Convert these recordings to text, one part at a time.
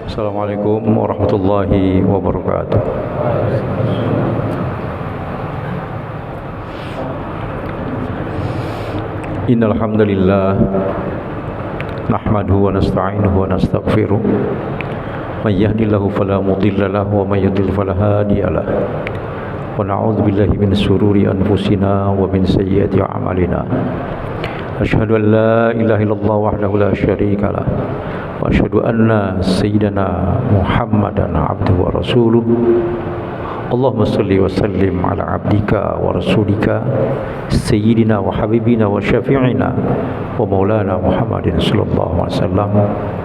Assalamualaikum warahmatullahi wabarakatuh. Innal hamdalillah nahmaduhu wa nasta'inuhu wa nastaghfiruh. May yahdihillahu fala mudilla lahu wa may yudlil fala hadiya lahu. Wa na'udzu billahi min shururi anfusina wa min sayyiati a'malina. Asyhadu an la ilaha illallah wahdahu la syarika lah. Wa asyhadu anna sayyidana Muhammadan abduhu wa rasuluh. Allahumma salli wa sallim ala abdika wa rasulika sayyidina wa habibina wa syafi'ina wa maulana Muhammadin sallallahu alaihi wasallam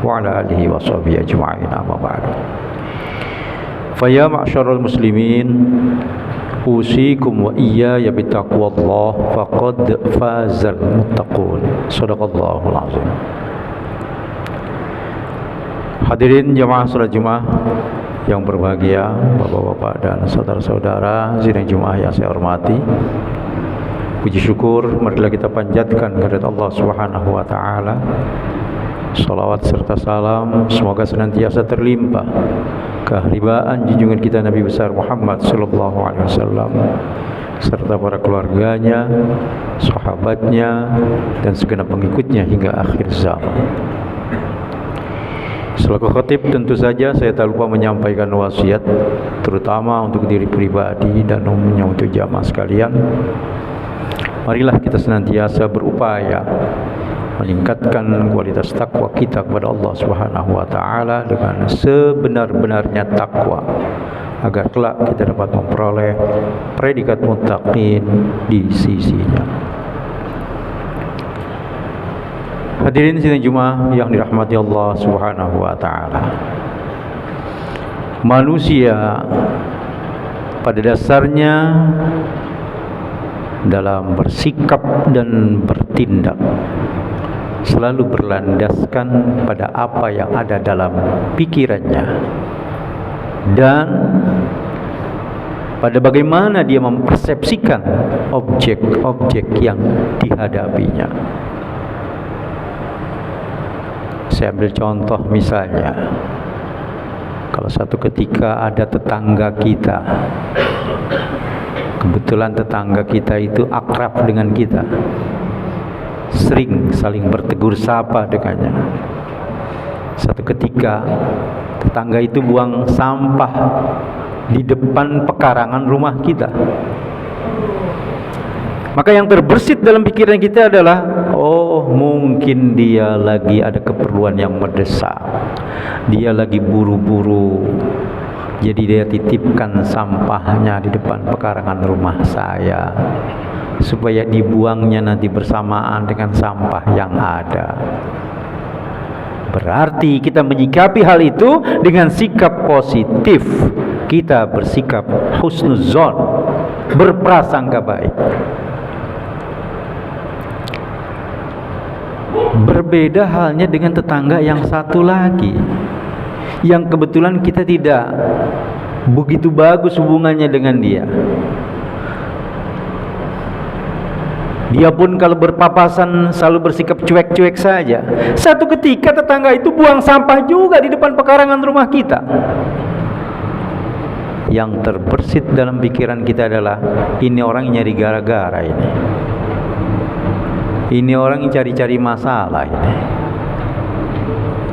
wa ala alihi wa sahbihi ajma'in, amma ba'du. Fa ya ma'syaral muslimin, usikum wa iyaya bittaqwallah faqad fazal muttaqun. Shadaqallahul azim. Hadirin jamaah salat Jumat yang berbahagia, bapak-bapak dan saudara-saudara sidang Jumat yang saya hormati. Puji syukur marilah kita panjatkan kehadirat Allah Subhanahu wa taala. Salawat serta salam semoga senantiasa terlimpah keharibaan junjungan kita Nabi besar Muhammad sallallahu alaihi wasallam serta para keluarganya, sahabatnya dan segenap pengikutnya hingga akhir zaman. Selaku khatib tentu saja saya tak lupa menyampaikan wasiat terutama untuk diri pribadi dan umumnya untuk jamaah sekalian. Marilah kita senantiasa berupaya meningkatkan kualitas takwa kita kepada Allah Subhanahu wa taala dengan sebenar-benarnya takwa agar kelak kita dapat memperoleh predikat muttaqin di sisinya. Hadirin sidang Jumat yang dirahmati Allah Subhanahu wa taala. Manusia pada dasarnya dalam bersikap dan bertindak selalu berlandaskan pada apa yang ada dalam pikirannya dan pada bagaimana dia mempersepsikan objek-objek yang dihadapinya. Saya ambil contoh misalnya, kalau satu ketika ada tetangga kita, kebetulan tetangga kita itu akrab dengan kita, sering saling bertegur sapa dengannya. Satu ketika tetangga itu buang sampah di depan pekarangan rumah kita, maka yang terbersit dalam pikiran kita adalah, oh mungkin dia lagi ada keperluan yang mendesak, dia lagi buru-buru, jadi dia titipkan sampahnya di depan pekarangan rumah saya supaya dibuangnya nanti bersamaan dengan sampah yang ada. Berarti kita menyikapi hal itu dengan sikap positif. Kita bersikap husnuzon, berprasangka baik. Berbeda halnya dengan tetangga yang satu lagi, yang kebetulan kita tidak begitu bagus hubungannya dengan dia. Dia pun kalau berpapasan selalu bersikap cuek-cuek saja. Satu ketika tetangga itu buang sampah juga di depan pekarangan rumah kita. Yang terbersit dalam pikiran kita adalah, ini orang nyari gara-gara ini. Ini orang yang cari-cari masalah ini.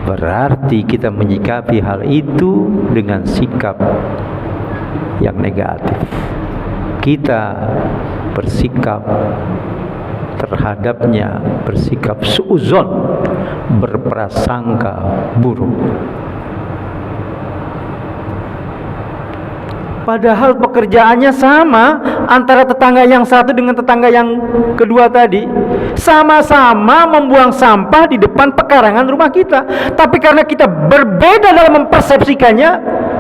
Berarti kita menyikapi hal itu dengan sikap yang negatif. Kita bersikap terhadapnya, bersikap suuzon, berprasangka buruk. Padahal pekerjaannya sama antara tetangga yang satu dengan tetangga yang kedua tadi. Sama-sama membuang sampah di depan pekarangan rumah kita. Tapi karena kita berbeda dalam mempersepsikannya,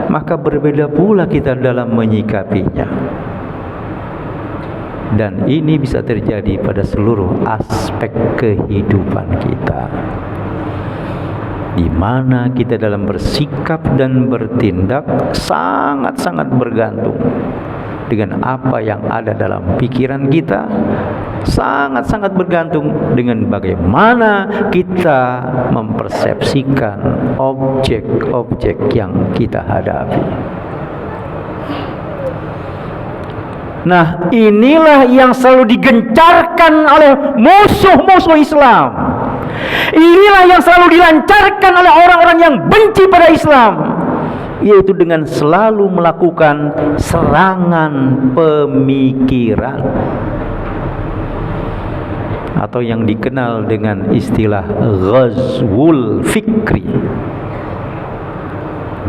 maka berbeda pula kita dalam menyikapinya. Dan ini bisa terjadi pada seluruh aspek kehidupan kita, di mana kita dalam bersikap dan bertindak sangat-sangat bergantung dengan apa yang ada dalam pikiran kita sangat-sangat bergantung dengan bagaimana kita mempersepsikan objek-objek yang kita hadapi. Nah, inilah yang selalu digencarkan oleh musuh-musuh Islam. Inilah yang selalu dilancarkan oleh orang-orang yang benci pada Islam, yaitu dengan selalu melakukan serangan pemikiran, atau yang dikenal dengan istilah ghazwul fikri.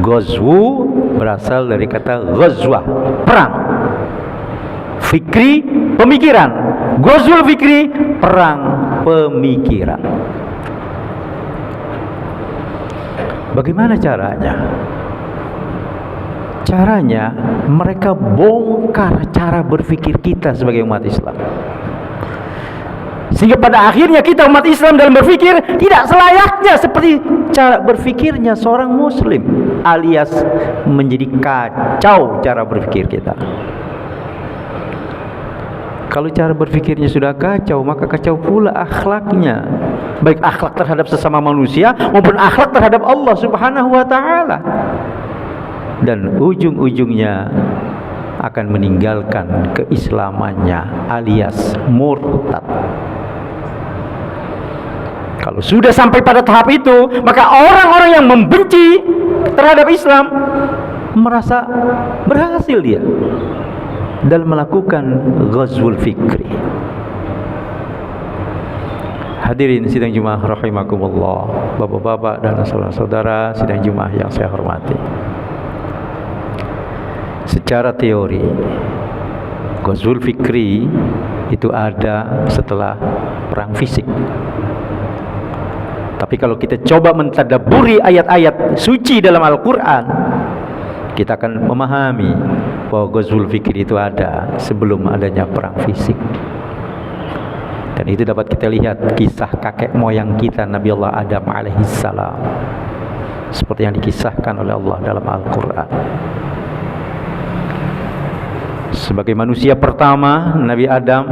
Ghazwu berasal dari kata ghazwah, perang. Fikri, pemikiran. Ghazwul fikri, perang pemikiran. Bagaimana caranya? Caranya mereka bongkar cara berpikir kita sebagai umat Islam, sehingga pada akhirnya kita umat Islam dalam berpikir tidak selayaknya seperti cara berpikirnya seorang muslim, alias menjadi kacau cara berpikir kita. Kalau cara berpikirnya sudah kacau, maka kacau pula akhlaknya, baik akhlak terhadap sesama manusia maupun akhlak terhadap Allah Subhanahu wa ta'ala. Dan ujung-ujungnya akan meninggalkan keislamannya, alias murtad. Kalau sudah sampai pada tahap itu, maka orang-orang yang membenci terhadap Islam merasa berhasil dia dalam melakukan ghazwul fikri. Hadirin sidang Jumat rahimakumullah, bapak-bapak dan saudara-saudara sidang Jumat yang saya hormati. Secara teori, ghazwul fikri itu ada setelah perang fisik. Tapi kalau kita coba mentadabburi ayat-ayat suci dalam Al-Quran, kita akan memahami bahwa ghazwul fikri itu ada sebelum adanya perang fisik. Dan itu dapat kita lihat kisah kakek moyang kita, Nabi Allah Adam alaihissalam, seperti yang dikisahkan oleh Allah dalam Al-Quran. Sebagai manusia pertama, Nabi Adam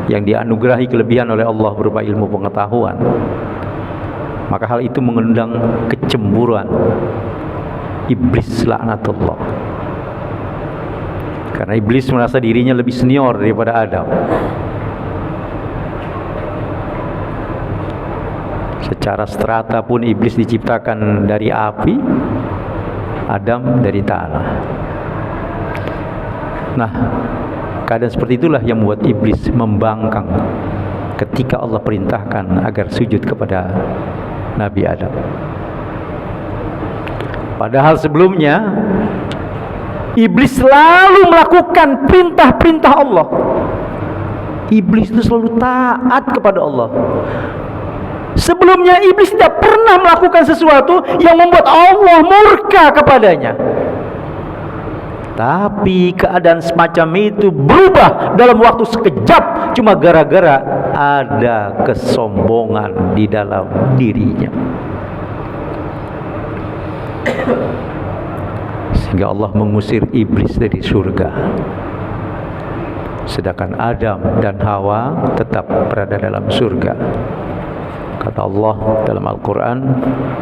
yang dianugerahi kelebihan oleh Allah berupa ilmu pengetahuan, maka hal itu mengundang kecemburuan iblis laknatullah. Karena iblis merasa dirinya lebih senior daripada Adam. Secara strata pun iblis diciptakan dari api, Adam dari tanah. Nah, keadaan seperti itulah yang membuat iblis membangkang ketika Allah perintahkan agar sujud kepada Nabi Adam. Padahal sebelumnya iblis selalu melakukan perintah-perintah Allah. Iblis itu selalu taat kepada Allah. Sebelumnya iblis tidak pernah melakukan sesuatu yang membuat Allah murka kepadanya. Tapi keadaan semacam itu berubah dalam waktu sekejap, cuma gara-gara ada kesombongan di dalam dirinya. Sehingga Allah mengusir iblis dari surga, sedangkan Adam dan Hawa tetap berada dalam surga. Kata Allah dalam Al-Quran,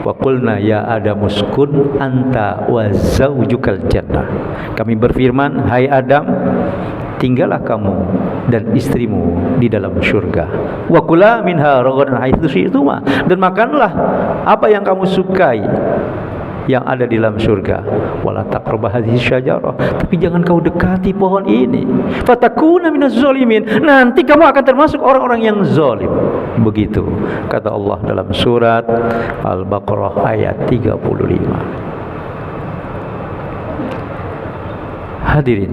wa qulna ya Adam uskun anta wa zawjukal jannah. Kami berfirman, hai Adam, tinggallah kamu dan istrimu di dalam surga. Wa kula minha ragadan haitsu syi'tuma, dan makanlah apa yang kamu sukai yang ada di dalam surga. Wala taqrabu hadhihi syajarah, tapi jangan kau dekati pohon ini. Fatakuna minaz zalimin, nanti kamu akan termasuk orang-orang yang zalim. Begitu kata Allah dalam surat Al-Baqarah ayat 35. Hadirin,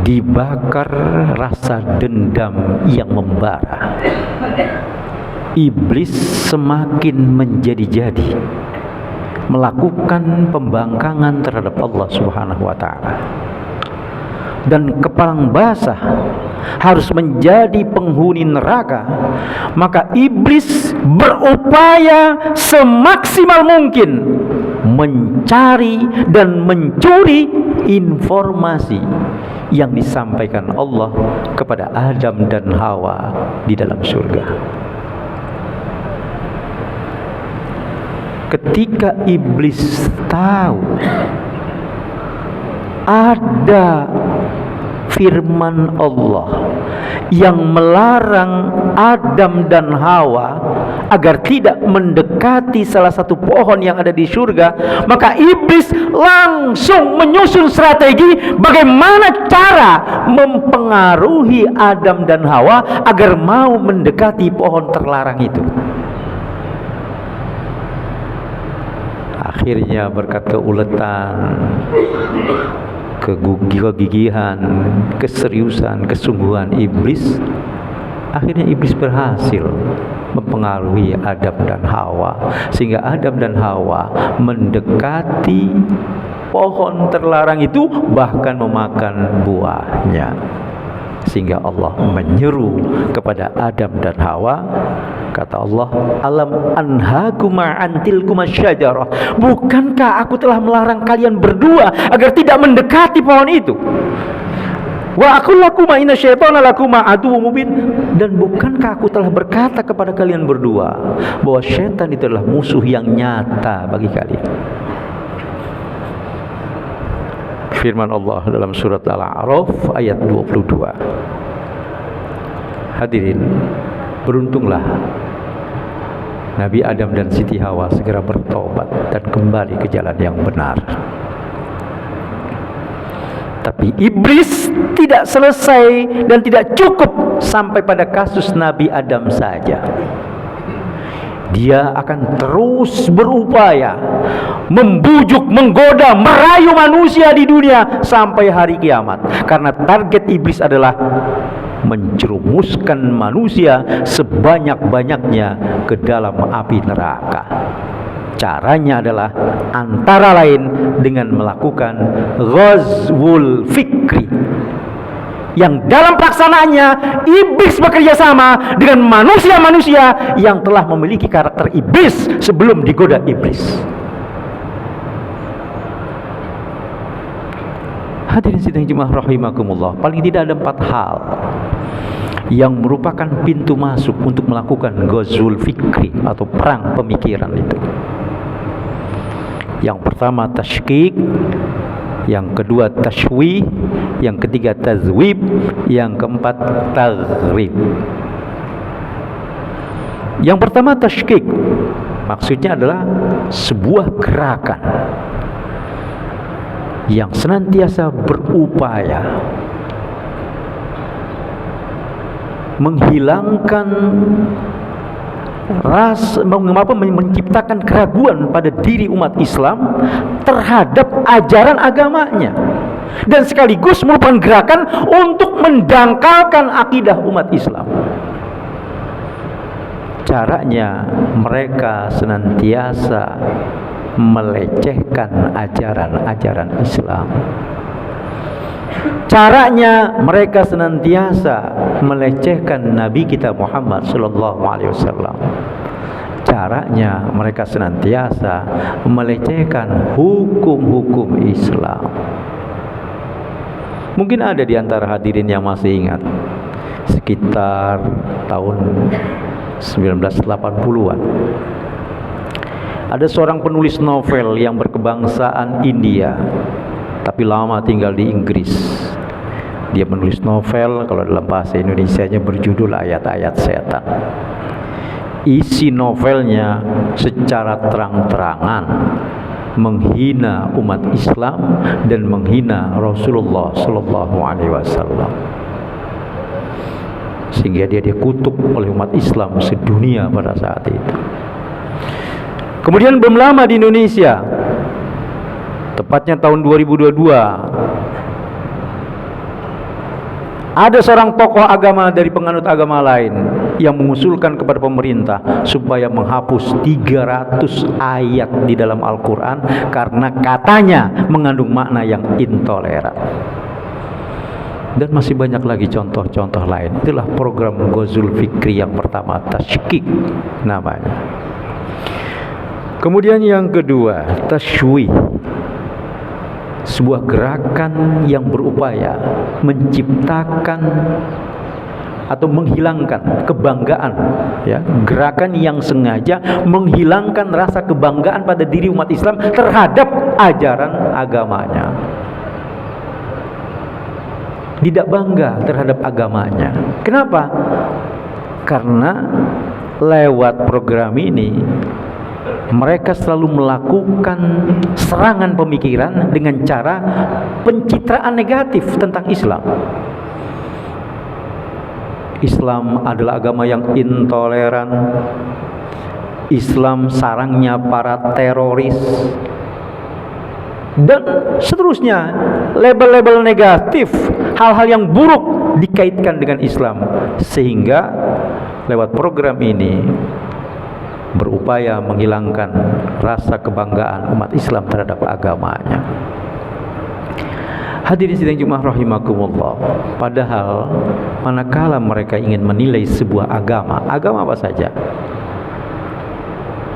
dibakar rasa dendam yang membara, iblis semakin menjadi-jadi melakukan pembangkangan terhadap Allah Subhanahu wa ta'ala. Dan kepalang basah harus menjadi penghuni neraka, maka iblis berupaya semaksimal mungkin mencari dan mencuri informasi yang disampaikan Allah kepada Adam dan Hawa di dalam surga. Ketika iblis tahu ada firman Allah yang melarang Adam dan Hawa agar tidak mendekati salah satu pohon yang ada di surga, maka iblis langsung menyusun strategi bagaimana cara mempengaruhi Adam dan Hawa agar mau mendekati pohon terlarang itu. Akhirnya berkat keuletan, kegigihan, keseriusan, kesungguhan iblis, akhirnya iblis berhasil mempengaruhi Adam dan Hawa, sehingga Adam dan Hawa mendekati pohon terlarang itu, bahkan memakan buahnya. Sehingga Allah menyeru kepada Adam dan Hawa, kata Allah, alam anhakuma antilkuma syajarah, bukankah aku telah melarang kalian berdua agar tidak mendekati pohon itu? Wa aqul lakuma inna syaitana lakuma aduwwum mubin, dan bukankah aku telah berkata kepada kalian berdua bahwa syaitan itu adalah musuh yang nyata bagi kalian. Firman Allah dalam surat Al-A'raf ayat 22. Hadirin, beruntunglah Nabi Adam dan Siti Hawa segera bertobat dan kembali ke jalan yang benar. Tapi iblis tidak selesai dan tidak cukup sampai pada kasus Nabi Adam saja. Dia akan terus berupaya membujuk, menggoda, merayu manusia di dunia sampai hari kiamat. Karena target iblis adalah menjerumuskan manusia sebanyak-banyaknya ke dalam api neraka. Caranya adalah antara lain dengan melakukan ghazwul fikri, yang dalam pelaksanaannya iblis bekerja sama dengan manusia-manusia yang telah memiliki karakter iblis sebelum digoda iblis. Hadirin sidang jemaah rahimakumullah, paling tidak ada 4 hal yang merupakan pintu masuk untuk melakukan ghazwul fikri atau perang pemikiran itu. Yang pertama tashkik, yang kedua tashwih, yang ketiga tazwib, yang keempat taghrib. Yang pertama tashkik, maksudnya adalah sebuah gerakan yang senantiasa berupaya menghilangkan menciptakan keraguan pada diri umat Islam terhadap ajaran agamanya, dan sekaligus merupakan gerakan untuk mendangkalkan akidah umat Islam. Caranya mereka senantiasa melecehkan ajaran-ajaran Islam. Caranya mereka senantiasa melecehkan Nabi kita Muhammad sallallahu alaihi wasallam. Caranya mereka senantiasa melecehkan hukum-hukum Islam. Mungkin ada di antara hadirin yang masih ingat, sekitar tahun 1980-an, ada seorang penulis novel yang berkebangsaan India tapi lama tinggal di Inggris. Dia menulis novel, kalau dalam bahasa Indonesianya berjudul Ayat-Ayat Setan. Isi novelnya secara terang-terangan menghina umat Islam dan menghina Rasulullah sallallahu alaihi wasallam, sehingga dia dikutuk oleh umat Islam sedunia pada saat itu. Kemudian belum lama di Indonesia, tepatnya tahun 2022, ada seorang tokoh agama dari penganut agama lain yang mengusulkan kepada pemerintah supaya menghapus 300 ayat di dalam Al-Quran karena katanya mengandung makna yang intoleran. Dan masih banyak lagi contoh-contoh lain. Itulah program ghazwul fikri yang pertama, tashkik namanya. Kemudian yang kedua, tashwih. sebuah gerakan yang berupaya menciptakan atau menghilangkan kebanggaan, ya, gerakan yang sengaja menghilangkan rasa kebanggaan pada diri umat Islam terhadap ajaran agamanya. Tidak bangga terhadap agamanya. Kenapa? Karena lewat program ini mereka selalu melakukan serangan pemikiran dengan cara pencitraan negatif tentang Islam. Islam adalah agama yang intoleran. Islam sarangnya para teroris. Dan seterusnya, label-label negatif, hal-hal yang buruk dikaitkan dengan Islam. Sehingga lewat program ini berupaya menghilangkan rasa kebanggaan umat Islam terhadap agamanya. Hadirin sidang Jumat rahimakumullah. Padahal manakala mereka ingin menilai sebuah agama apa saja,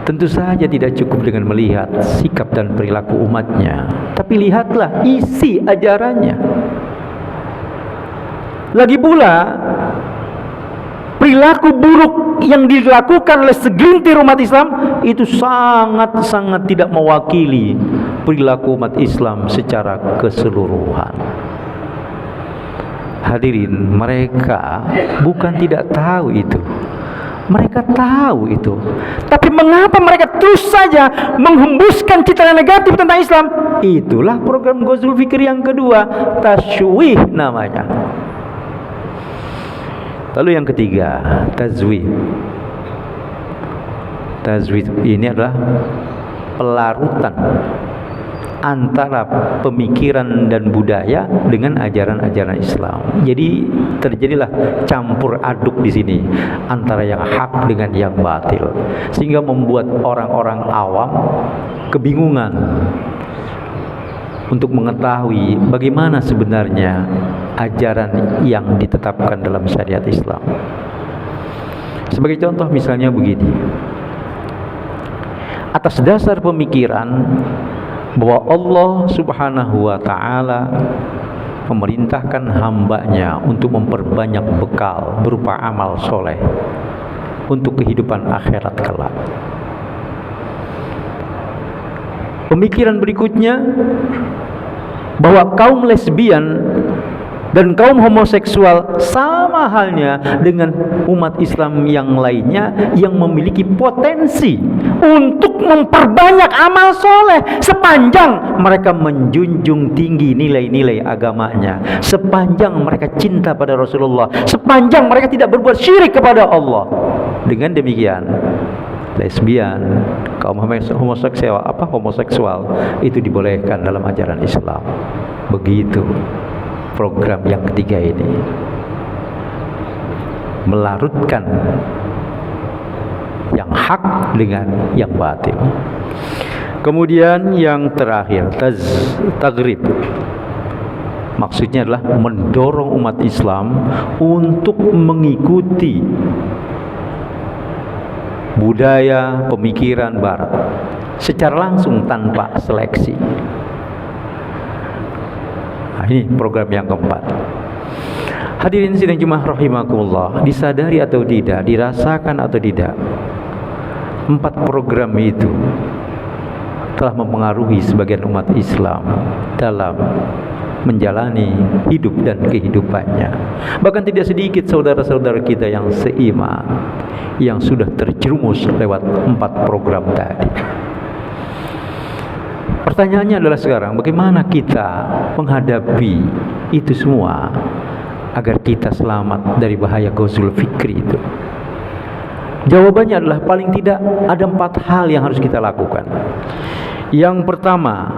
tentu saja tidak cukup dengan melihat sikap dan perilaku umatnya, tapi lihatlah isi ajarannya. Lagi pula, perilaku buruk yang dilakukan oleh segelintir umat Islam itu sangat-sangat tidak mewakili perilaku umat Islam secara keseluruhan. Hadirin, mereka bukan tidak tahu itu. Mereka tahu itu. Tapi mengapa mereka terus saja menghembuskan citra negatif tentang Islam? Itulah program Ghazul Fikri yang kedua, tasyuih namanya. Lalu yang ketiga, tazwid. Tazwid ini adalah pelarutan antara pemikiran dan budaya dengan ajaran-ajaran Islam. Jadi terjadilah campur aduk di sini antara yang hak dengan yang batil, sehingga membuat orang-orang awam kebingungan untuk mengetahui bagaimana sebenarnya ajaran yang ditetapkan dalam syariat Islam. Sebagai contoh misalnya begini, atas dasar pemikiran bahwa Allah Subhanahu wa ta'ala memerintahkan hambanya untuk memperbanyak bekal berupa amal soleh untuk kehidupan akhirat kelak. Pemikiran berikutnya bahwa kaum lesbian dan kaum homoseksual sama halnya dengan umat Islam yang lainnya yang memiliki potensi untuk memperbanyak amal soleh sepanjang mereka menjunjung tinggi nilai-nilai agamanya, sepanjang mereka cinta pada Rasulullah, sepanjang mereka tidak berbuat syirik kepada Allah. Dengan demikian, lesbian, kaum homoseksual itu dibolehkan dalam ajaran Islam. Begitu program yang ketiga ini, melarutkan yang hak dengan yang batil. Kemudian yang terakhir, tagrib. Maksudnya adalah mendorong umat Islam untuk mengikuti budaya pemikiran barat secara langsung tanpa seleksi. Nah, ini program yang keempat. Hadirin sidang Jumat rahimakumullah, disadari atau tidak, dirasakan atau tidak, 4 program itu telah mempengaruhi sebagian umat Islam dalam menjalani hidup dan kehidupannya. Bahkan tidak sedikit saudara-saudara kita yang seiman yang sudah terjerumus lewat 4 program tadi. Pertanyaannya adalah sekarang, bagaimana kita menghadapi itu semua agar kita selamat dari bahaya Ghazul Fikri itu? Jawabannya adalah paling tidak ada 4 hal yang harus kita lakukan. Yang pertama,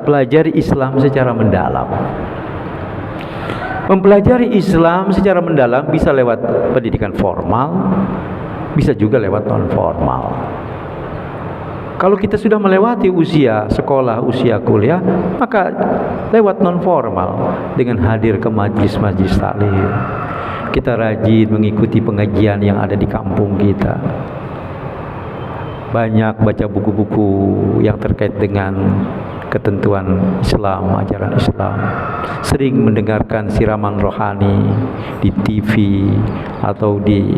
pelajari Islam secara mendalam. Mempelajari Islam secara mendalam bisa lewat pendidikan formal, bisa juga lewat non formal. Kalau kita sudah melewati usia sekolah, usia kuliah, maka lewat non formal dengan hadir ke majlis-majlis taklim. Kita rajin mengikuti pengajian yang ada di kampung kita. Banyak baca buku-buku yang terkait dengan ketentuan Islam, ajaran Islam, sering mendengarkan siraman rohani di TV atau di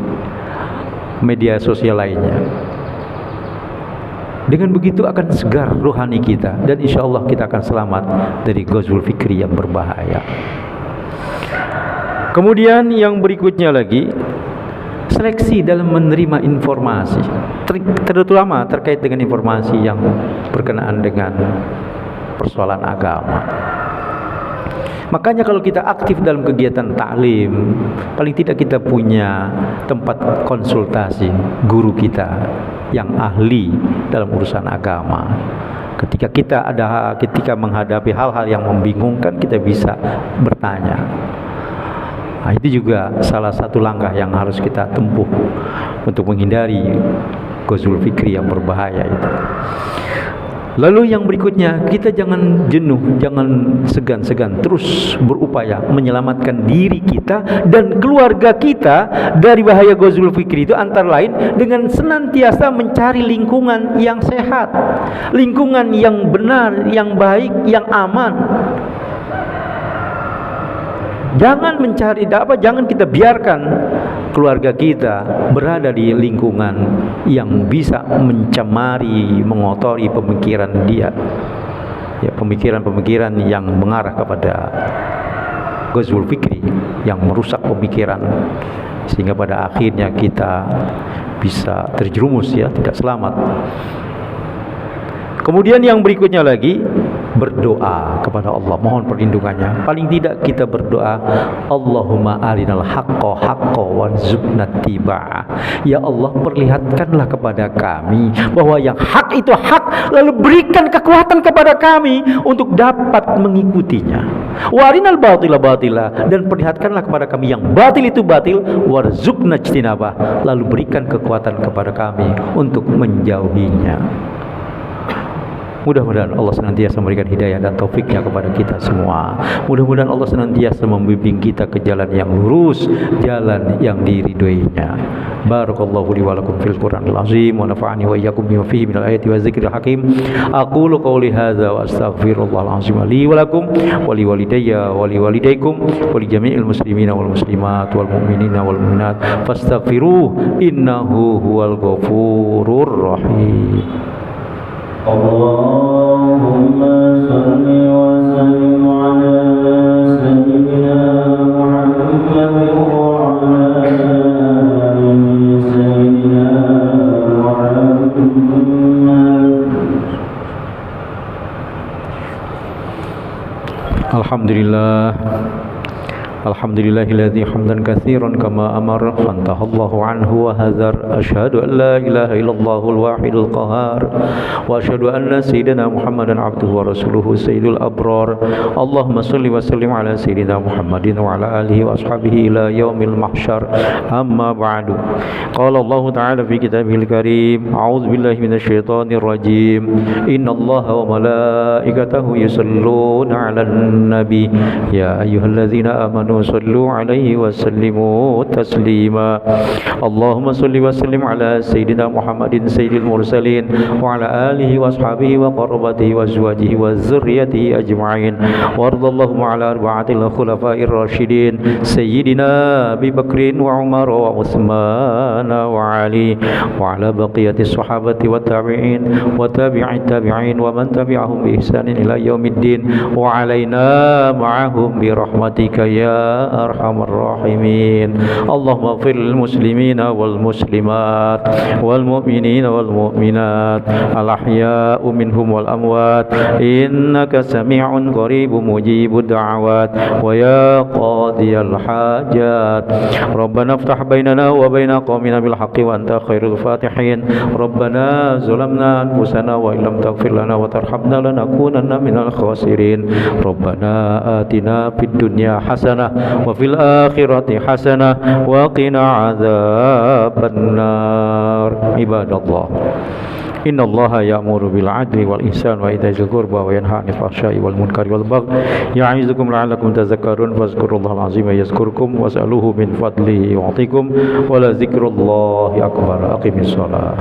media sosial lainnya. Dengan begitu akan segar rohani kita, dan insya Allah kita akan selamat dari ghazwul fikri yang berbahaya. Kemudian yang berikutnya lagi, seleksi dalam menerima informasi, terutama terkait dengan informasi yang berkenaan dengan persoalan agama. Makanya kalau kita aktif dalam kegiatan taklim, paling tidak kita punya tempat konsultasi guru kita yang ahli dalam urusan agama. Ketika menghadapi hal-hal yang membingungkan, kita bisa bertanya. Nah, itu juga salah satu langkah yang harus kita tempuh untuk menghindari ghazwul fikri yang berbahaya itu. Lalu yang berikutnya, kita jangan jenuh, jangan segan-segan, terus berupaya menyelamatkan diri kita dan keluarga kita dari bahaya ghazwul fikri itu, antara lain dengan senantiasa mencari lingkungan yang sehat, lingkungan yang benar, yang baik, yang aman. Jangan kita biarkan keluarga kita berada di lingkungan yang bisa mencemari, mengotori pemikiran dia. Ya, pemikiran-pemikiran yang mengarah kepada ghazwul fikri, yang merusak pemikiran, sehingga pada akhirnya kita bisa terjerumus, ya, tidak selamat. Kemudian yang berikutnya lagi, berdoa kepada Allah, mohon perlindungannya. Paling tidak kita berdoa, Allahumma arinal haqqa haqqa warzuqna tiba'ah. Ya Allah, perlihatkanlah kepada kami bahwa yang hak itu hak, lalu berikan kekuatan kepada kami untuk dapat mengikutinya. Warinal batila batila, dan perlihatkanlah kepada kami yang batil itu batil, warzuqna ijtinabah, lalu berikan kekuatan kepada kami untuk menjauhinya. Mudah-mudahan Allah senantiasa memberikan hidayah dan taufiknya kepada kita semua. Mudah-mudahan Allah senantiasa membimbing kita ke jalan yang lurus, jalan yang diridhoinya. Barakallahu li wa lakum fil Qur'anil azim wa nafa'ani wa iyyakum bima fihi minal ayati wa dzikril hakim. Aqulu qawli hadza wa astaghfirullahal azim li wa lakum wa li walidayya wa li walidaykum wa li jami'il muslimina wal muslimat wal mu'minina wal mu'minat fastaghfiruhu innahu huwal ghafurur rahim. Allahumma salli wa sallim ala sayyidina Muhammad wa ala ali sayyidina Muhammad. Alhamdulillah. Alhamdulillahilladzi hamdan katsiran kama amara fantahallahu anhu wa hazar. Asyhadu an la ilaha illallahul wahidul qahar wa asyhadu anna sayyidina Muhammadan abduhu wa rasuluhu sayyidul abrar. Allahumma shalli wa sallim ala sayyidina Muhammadin wa ala alihi wa ashabihi ila yaumil mahsyar. Amma ba'du. Qala Allah ta'ala fi kitabihil karim, a'udzu billahi minasyaitonir rajim. Innallaha wa malaikatahu yusholluna 'alan nabi ya ayyuhalladzina amanu sallu alaihi wa sallimu taslima. Allahumma salli wa sallim ala sayyidina Muhammadin sayyidil mursalin wa ala alihi wa ashabihi wa qarabatihi wa azwajihi wa dzurriyyatihi ajma'in. Wardallahu ala arba'atil khulafa'ir rasyidin sayyidina Abi Bakrin wa Umar wa Utsman wa Ali wa ala baqiyatis sahabati wa tabi'in wa tabi'it tabi'in wa man tabi'ahum bi ihsanin ila yaumiddin wa alaina ma'ahum bi rahmatika ya arhamar rahimin. Allahumma ighfir lil muslimina wal muslimat wal mu'minina wal mu'minat al ahya'u minhum wal amwat innaka sami'un qaribun mujibud da'awat wa ya qadiyal hajat. Rabbana iftah bainana wa baina qaumina bil haqqi wa anta khairul fatihin. Rabbana zalamna anfusana wa illam taghfir lana wa tarhamna lanakunanna minal khasirin. Rabbana atina fid dunya hasanah wa fil akhirati hasanah wa qina adzaban nar. Ibadallah, innallaha ya'muru bil 'adli wal ihsan wa ita'i dzil qurba wa yanha 'anil fahsya'i wal munkari wal baghi ya'izukum la'allakum tadhakkarun. Fadhkurullahal 'azima yazkurkum was'aluhu min fadlihi yu'tikum wa la dzikrullahi akbar. Aqimis shalah.